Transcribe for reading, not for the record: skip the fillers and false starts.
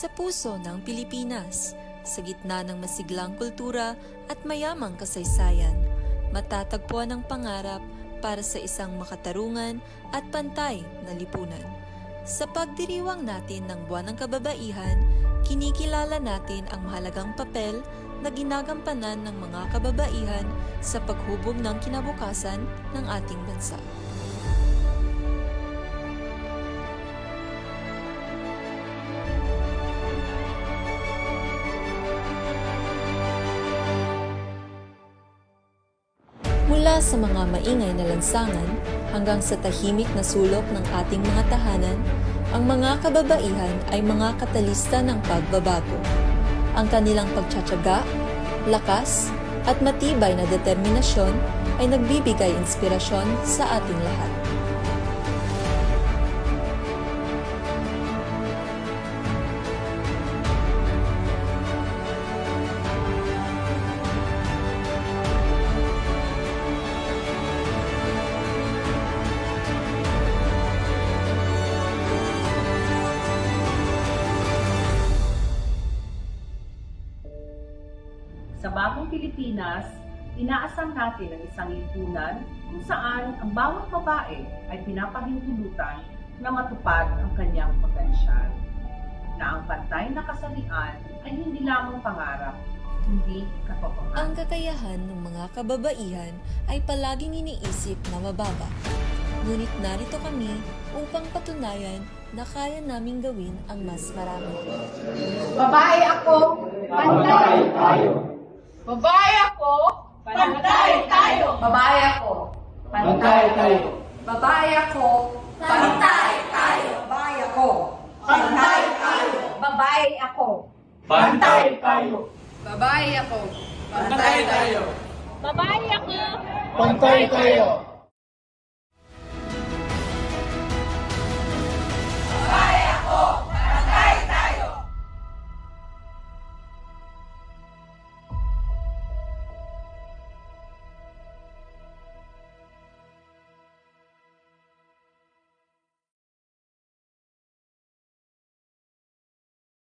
Sa puso ng Pilipinas, sa gitna ng masiglang kultura at mayamang kasaysayan, matatagpuan ang pangarap para sa isang makatarungan at pantay na lipunan. Sa pagdiriwang natin ng Buwan ng Kababaihan, kinikilala natin ang mahalagang papel na ginagampanan ng mga kababaihan sa paghubog ng kinabukasan ng ating bansa. Mula sa mga maingay na lansangan hanggang sa tahimik na sulok ng ating mga tahanan, ang mga kababaihan ay mga katalista ng pagbabago. Ang kanilang pagtsatsaga, lakas, at matibay na determinasyon ay nagbibigay inspirasyon sa ating lahat. Sa bagong Pilipinas, inaasam natin ang isang lipunan kung saan ang bawat babae ay pinapahintulutan na matupad ang kanyang potensyal. Na ang pantay na kasarian ay hindi lamang pangarap, hindi katotohanan. Ang kakayahan ng mga kababaihan ay palaging iniisip na mababa. Ngunit narito kami upang patunayan na kaya naming gawin ang mas marami. Babae ako, pantay tayo. Babae ako, pantay tayo. Babae ako, pantay tayo. Babae ako, pantay tayo. Babae ako, pantay tayo. Babae ako, Pantay tayo! babae ako, Pantay tayo! babae ako, Pantay tayo!